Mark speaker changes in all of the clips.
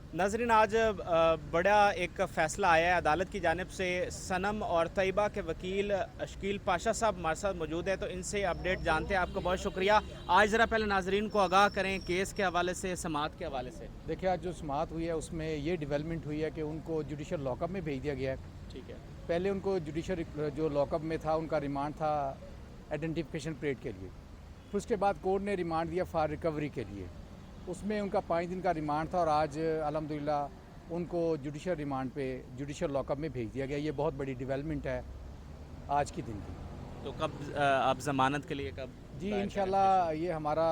Speaker 1: नाज़रीन, आज बड़ा एक फ़ैसला आया है अदालत की जानिब से। सनम और तैयबा के वकील शकील पाशा साहब हमारे साथ मौजूद हैं, तो इनसे अपडेट जानते हैं। आपको बहुत शुक्रिया। आज ज़रा पहले नाज़रीन को आगाह करें केस के हवाले से, समाअत के हवाले से।
Speaker 2: देखिए, आज जो समाअत हुई है उसमें ये डेवलपमेंट हुई है कि उनको जुडिशल लॉकअप में भेज दिया गया है।
Speaker 1: ठीक है।
Speaker 2: पहले उनको जुडिशल जो लॉकअप में था उनका रिमांड था आइडेंटिफिकेशन परेड के लिए। फिर उसके बाद कोर्ट ने रिमांड दिया फॉर रिकवरी के लिए। उसमें उनका 5 दिन का रिमांड था और आज अल्हम्दुलिल्लाह उनको जुडिशल रिमांड पे जुडिशल लॉकअप में भेज दिया गया। ये बहुत बड़ी डेवलपमेंट है आज की दिन की।
Speaker 1: तो कब आप ज़मानत के लिए कब
Speaker 2: जी
Speaker 1: दायर करें
Speaker 2: इंशाल्लाह
Speaker 1: पिटीशन?
Speaker 2: ये हमारा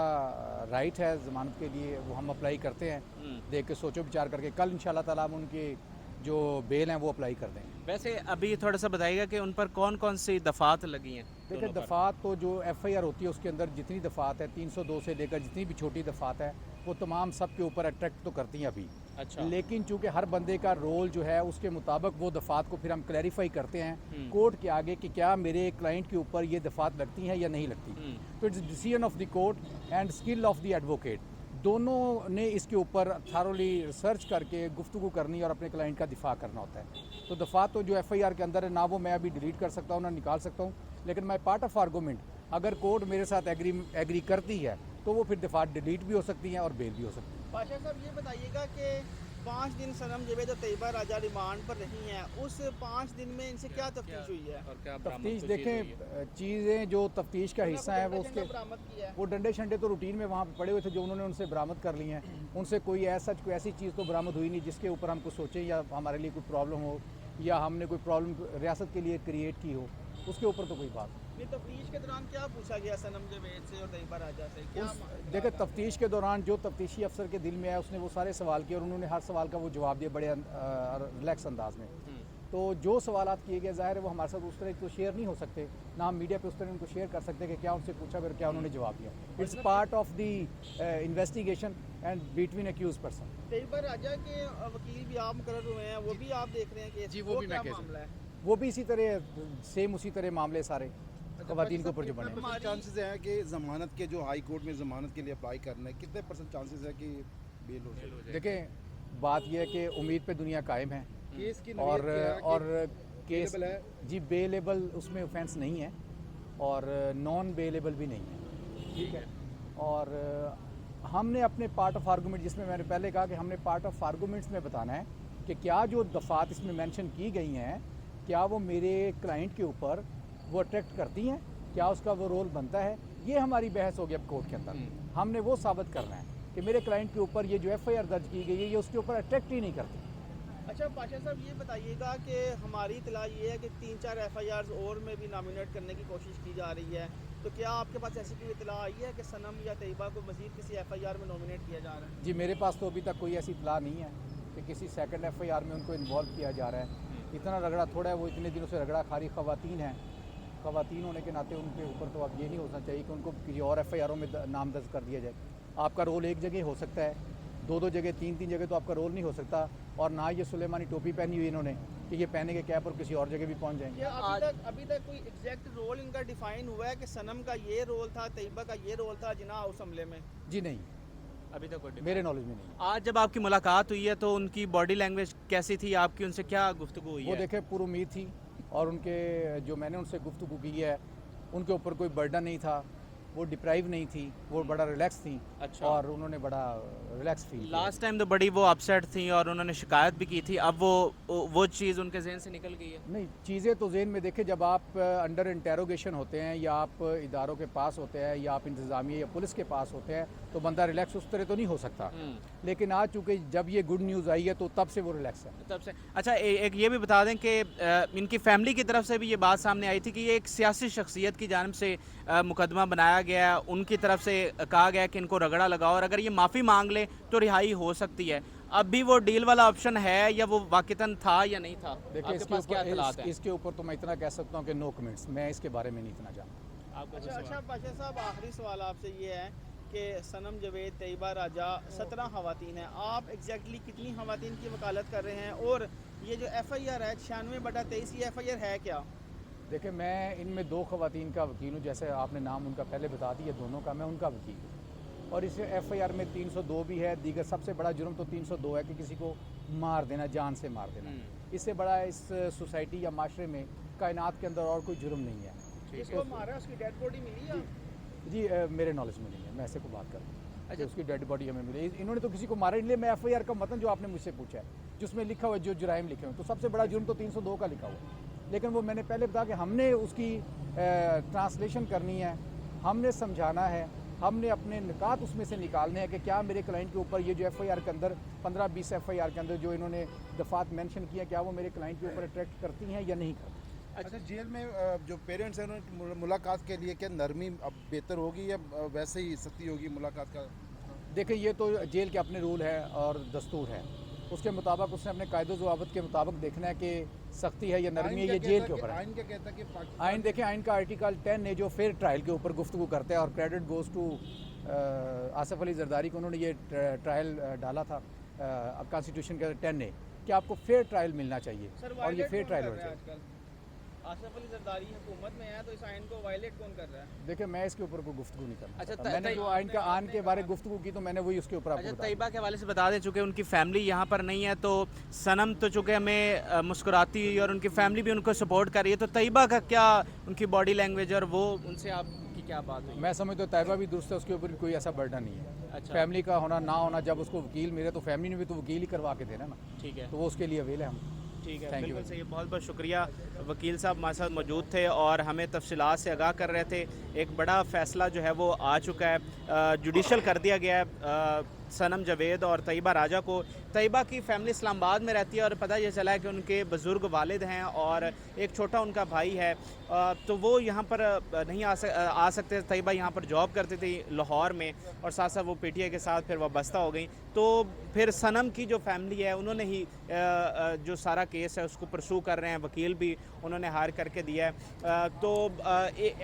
Speaker 2: राइट है ज़मानत के लिए, वो हम अप्लाई करते हैं। देख के सोचो विचार करके कल इंशाल्लाह ताला हम उनकी जो बेल हैं वो अप्लाई कर देंगे।
Speaker 1: वैसे अभी थोड़ा सा बताइएगा कि उन पर कौन कौन सी दफ़ात लगी हैं
Speaker 2: देखिए,
Speaker 1: दोनों पर?
Speaker 2: दफ़ात तो जो एफआईआर होती है उसके अंदर जितनी दफ़ात है 302 से लेकर जितनी भी छोटी दफ़ात है वो तमाम सब के ऊपर अट्रैक्ट तो करती हैं अभी।
Speaker 1: अच्छा।
Speaker 2: लेकिन चूंकि हर बंदे का रोल जो है उसके मुताबिक वो दफ़ात को फिर हम क्लैरिफाई करते हैं कोर्ट के आगे कि क्या मेरे क्लाइंट के ऊपर ये दफ़ात लगती हैं या नहीं लगती। तो it's decision of the court and skill of the advocate. दोनों ने इसके ऊपर थारोली रिसर्च करके गुफ्तगू करनी और अपने क्लाइंट का दिफा करना होता है। तो दफ़ात तो जो एफआईआर के अंदर है ना वो मैं अभी डिलीट कर सकता हूँ ना निकाल सकता हूँ, लेकिन मैं पार्ट ऑफ आर्गूमेंट अगर कोर्ट मेरे साथ एग्री करती है तो वो फिर दफ़ात डिलीट भी हो सकती हैं और बेल भी हो सकती है।
Speaker 3: पाशा साहब ये बताइएगा कि 5 दिन सनम जवेद और तैयबा राजा रिमांड पर रही हैं, उस 5 दिन में इनसे क्या तफ्तीश हुई है?
Speaker 1: और क्या
Speaker 2: तफ्तीश
Speaker 1: बरामद हुई है?
Speaker 2: देखें, चीज़ें जो तफ्तीश का हिस्सा है वो उसके
Speaker 3: बरामद किया है।
Speaker 2: वो डंडे शंडे तो रूटीन में वहाँ पे पड़े हुए थे जो उन्होंने उनसे बरामद कर लिए हैं। उनसे कोई कोई ऐसी चीज़ तो बरामद हुई नहीं जिसके ऊपर हम कुछ सोचें या हमारे लिए कोई प्रॉब्लम हो या हमने कोई प्रॉब्लम रियासत के लिए क्रिएट की हो, उसके ऊपर तो कोई बात नहीं।
Speaker 3: नहीं, तफ्तीश के दौरान क्या पूछा गया सनम जवेद से और तैयबा राजा से? क्या
Speaker 2: देखिए, तफ्तीश के दौरान जो तफ्तीशी अफसर के दिल में है उसने वो सारे सवाल किए और उन्होंने हर सवाल का वो जवाब दिया बड़े रिलैक्स अंदाज में। तो जो सवालात किए गए ज़ाहिर है वो हमारे साथ उस तरह तो शेयर नहीं हो सकते, ना हम मीडिया पे उस तरह उनको शेयर कर सकते कि क्या उनसे पूछा फिर क्या उन्होंने जवाब दिया। It's part of the investigation and between accused person.
Speaker 3: Tayyaba Raja के वकील भी आप मुकर्रर हुए हैं, वो भी आप देख रहे हैं कि
Speaker 2: जी, वो भी
Speaker 3: क्या
Speaker 2: मैं कह
Speaker 3: मामला है?
Speaker 2: वो भी इसी तरह सेम उसी तरह मामले सारे खवातीन के ऊपर जो बने।
Speaker 3: हमारी-
Speaker 4: चांसेस है कि ज़मानत के जो हाई कोर्ट में ज़मानत के लिए अप्लाई करना है, कितने % चांसेस है कि बेल हो जाए?
Speaker 2: देखें, बात यह है कि उम्मीद पे दुनिया कायम है
Speaker 4: केस की
Speaker 2: और
Speaker 4: नौयत क्या है कि
Speaker 2: केस
Speaker 4: bailable है?
Speaker 2: जी बेलेबल उसमें ऑफेंस नहीं है और नॉन बेलेबल भी नहीं है, ठीक है। और हमने अपने पार्ट ऑफ आर्गूमेंट, जिसमें मैंने पहले कहा कि हमने पार्ट ऑफ आर्गूमेंट्स में बताना है कि क्या जो दफ़ात इसमें मेंशन की गई हैं क्या वो मेरे क्लाइंट के ऊपर वो अट्रैक्ट करती हैं, क्या उसका वो रोल बनता है। ये हमारी बहस होगी अब कोर्ट के अंदर। हमने वो साबित करना है कि मेरे क्लाइंट के ऊपर ये जो एफआईआर दर्ज की गई है ये उसके ऊपर अट्रैक्ट ही नहीं करती।
Speaker 3: अच्छा पाशा साहब, ये बताइएगा कि हमारी इतला ये है कि 3-4 FIRs और में भी नॉमिनेट करने की कोशिश की जा रही है, तो क्या आपके पास ऐसी कोई इतला आई है कि सनम या तैयबा को मज़ीद किसी FIR में नॉमिनेट किया जा रहा है?
Speaker 2: जी मेरे पास तो अभी तक कोई ऐसी इतला नहीं है कि किसी सेकंड एफआईआर में उनको इन्वॉल्व किया जा रहा है। इतना रगड़ा थोड़ा है, वो इतने दिनों से रगड़ा खारी खवातीन हैं। खवातीन होने के नाते उनके ऊपर तो अब ये नहीं होना चाहिए कि उनको किसी और एफआईआरों में नाम दर्ज कर दिया जाए। आपका रोल एक जगह हो सकता है, 2-2 जगह 3-3 जगह तो आपका रोल नहीं हो सकता। और ना ये सुलेमानी टोपी पहनी हुई इन्होंने कि ये पहने के कैप और किसी और जगह भी पहुंच जाएंगे।
Speaker 3: क्या अभी तक कोई एग्जैक्ट रोल इनका डिफाइन हुआ है कि सनम का ये रोल था, तैयबा का ये रोल था जिना हाउस हमले में?
Speaker 2: जी नहीं,
Speaker 1: अभी तक कोई
Speaker 2: मेरे नॉलेज में नहीं।
Speaker 1: आज जब आपकी मुलाकात हुई है तो उनकी बॉडी लैंग्वेज कैसी थी आपकी, उनसे क्या गुफ्तगू हुई
Speaker 2: वो
Speaker 1: है?
Speaker 2: देखे पूरी उम्मीद थी और उनके जो मैंने उनसे गुफ्तगू की है उनके ऊपर कोई बर्डन नहीं था, वो डिप्राइव नहीं थी, वो बड़ा रिलैक्स थी।
Speaker 1: अच्छा।
Speaker 2: और उन्होंने बड़ा रिलैक्स फील किया।
Speaker 1: लास्ट टाइम तो बड़ी वो अपसेट थी और उन्होंने शिकायत भी की थी, अब वो चीज़ उनके जहन से निकल गई है?
Speaker 2: नहीं, चीज़ें तो जेहन में देखें, जब आप अंडर इंटेरोगेशन होते हैं या आप इदारों के पास होते हैं या आप इंतज़ामिया या पुलिस के पास होते हैं तो बंदा रिलैक्स उस तरह तो नहीं हो सकता। लेकिन आज चूँकि जब ये गुड न्यूज़ आई है तो तब से वो रिलैक्स है।
Speaker 1: तब से अच्छा एक ये भी बता दें कि इनकी फैमिली की तरफ से भी ये बात सामने आई थी कि ये एक सियासी शख्सियत की जानिब से मुकदमा बनाया गया है। उनकी तरफ से कहा गया कि इनको रगड़ा लगाओ और अगर ये माफ़ी मांग ले तो रिहाई हो सकती है। अब भी वो डील वाला ऑप्शन है या वो वाक़ितन था या नहीं था?
Speaker 2: देखिए,
Speaker 1: आपके पास क्या इत्तलात हैं?
Speaker 2: इसके ऊपर तो मैं इतना कह सकता हूँ कि नो कमेंट्स, मैं इसके बारे में नहीं इतना जानता।
Speaker 1: आपका कोई
Speaker 3: अच्छा
Speaker 1: सवाल?
Speaker 3: पाशा साहब, आखिरी सवाल आपसे ये है कि सनम जवेद, तैयबा राजा 17 खवातीन हैं, आप एग्जैक्टली कितनी खवातीन की वकालत कर रहे हैं? और ये जो FIR है 96/23 ये FIR है क्या?
Speaker 2: देखिए, मैं इनमें 2 खवातीन का वकील हूँ, जैसे आपने नाम उनका पहले बता दिया दोनों का, मैं उनका वकील हूँ। और इस FIR में 302 भी है। दीगर सबसे बड़ा जुर्म तो 302 है कि किसी को मार देना, जान से मार देना। इससे बड़ा इस सोसाइटी या माशरे में कायनात के अंदर और कोई जुर्म नहीं है।
Speaker 3: जिसको मारा है उसकी डेड बॉडी मिली है?
Speaker 2: जी मेरे नॉलेज में नहीं है, मैं ऐसे को बात करूँ। अच्छा, उसकी डेड बॉडी हमें मिली। इन्होंने तो किसी को मारा नहीं। मैं FIR का मतलब जो आपने मुझसे पूछा है, जिसमें लिखा हुआ है जो जुराइम लिखे हुए हैं, तो सबसे बड़ा जुर्म तो 302 का लिखा हुआ है। लेकिन वो मैंने पहले बताया कि हमने उसकी ट्रांसलेशन करनी है, हमने समझाना है, हमने अपने निकात उसमें से निकालने हैं कि क्या मेरे क्लाइंट के ऊपर ये जो FIR के अंदर 15-20 FIR के अंदर जो इन्होंने दफ़ात मेंशन किया, क्या वो मेरे क्लाइंट के ऊपर अट्रैक्ट करती हैं या नहीं करती।
Speaker 4: अच्छा, जेल में जो पेरेंट्स हैं उन्होंने मुलाकात के लिए क्या नरमी अब बेहतर होगी या वैसे ही सख्ती होगी मुलाकात का?
Speaker 2: देखें, ये तो जेल के अपने रूल है और दस्तूर है, उसके मुताबिक उसने अपने कायदो ज़वाबत के मुताबिक देखना है कि सख्ती है या नरमी है, ये जेल के ऊपर है।
Speaker 4: आइन क्या कहता है कि
Speaker 2: आइन देखें, आइन का आर्टिकल 10 है जो फेयर ट्रायल के ऊपर गुफ्तगू करता है और credit goes to Asif Ali Zardari को। उन्होंने ये ट्रायल डाला था कॉन्स्टिट्यूशन के 10 ने कि आपको फेयर ट्रायल मिलना चाहिए और ये फेयर ट्रायल होना चाहिए।
Speaker 3: आसिफ अली जरदारी हुकूमत में है तो इस आइन को वायलेट कौन कर रहा है?
Speaker 2: देखिए, मैं इसके ऊपर कोई गुफ्तगू नहीं करना।
Speaker 1: अच्छा,
Speaker 2: अच्छा, मैंने जो आइन का आन के बारे गुफ्तगू की तो मैंने वही उसके ऊपर आपको
Speaker 1: अच्छा,
Speaker 2: बताया।
Speaker 1: तैयबा के हवाले से बता दें, चूँकि उनकी फैमिली यहाँ पर नहीं है, तो सनम तो चूँकि हमें मुस्कुराती हुई और उनकी फैमिली भी उनको सपोर्ट कर रही है, तो तैयबा का क्या उनकी बॉडी लैंग्वेज और वो उनसे आपकी क्या बात हुई?
Speaker 2: मैं समझता हूँ तैयबा भी दुरुस्त है, उसके ऊपर भी कोई ऐसा बर्डन नहीं है।
Speaker 1: अच्छा।
Speaker 2: फैमिली का होना ना होना, जब उसको वकील मिले तो फैमिली ने भी तो वकील ही करवा के देना ना,
Speaker 1: ठीक है,
Speaker 2: तो वो उसके लिए अवेल है हम।
Speaker 1: ठीक है,
Speaker 2: Thank you
Speaker 1: बिल्कुल
Speaker 2: very
Speaker 1: सही है। बहुत बहुत शुक्रिया। वकील साहब हमारे साथ मौजूद थे और हमें तफसीलात से आगाह कर रहे थे। एक बड़ा फ़ैसला जो है वो आ चुका है, जुडिशल कर दिया गया है सनम जावेद और तैयबा राजा को। तैयबा की फ़ैमिली इस्लामाबाद में रहती है और पता ये चला है कि उनके बुज़ुर्ग वालिद हैं और एक छोटा उनका भाई है, तो वो यहाँ पर नहीं आ सकते। तैयबा यहाँ पर जॉब करती थी लाहौर में और साथ साथ वो PTI के साथ फिर वाबस्ता हो गई। तो फिर सनम की जो फैमिली है उन्होंने ही जो सारा केस है उसको परसू कर रहे हैं, वकील भी उन्होंने हायर करके दिया है। तो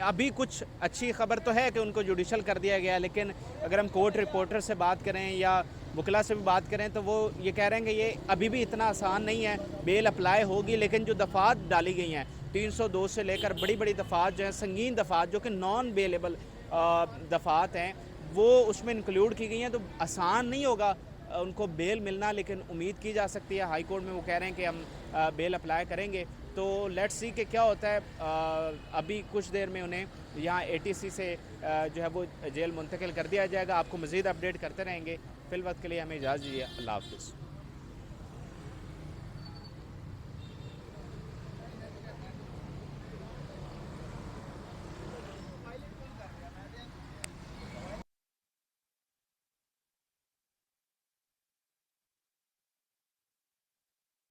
Speaker 1: अभी कुछ अच्छी खबर तो है कि उनको जुडिशल कर दिया गया है, लेकिन अगर हम कोर्ट रिपोर्टर से बात करें या वकला से भी बात करें तो वो ये कह रहे हैं कि ये अभी भी इतना आसान नहीं है। बेल अप्लाई होगी, लेकिन जो दफ़ात डाली गई हैं 302 से लेकर बड़ी बड़ी दफ़ात जो हैं, संगीन दफ़ात जो कि नॉन बेलेबल दफ़ात हैं, वो उसमें इंक्लूड की गई हैं, तो आसान नहीं होगा उनको बेल मिलना, लेकिन उम्मीद की जा सकती है। हाई कोर्ट में वो कह रहे हैं कि हम बेल अप्लाई करेंगे, तो लेट्स सी कि क्या होता है। अभी कुछ देर में उन्हें यहाँ ATC से जो है वो जेल मुंतकिल कर दिया जाएगा। आपको मज़ीद अपडेट करते रहेंगे। फ़िल वक्त के लिए हमें इजाज़त दीजिए। अल्लाह हाफ़िज़।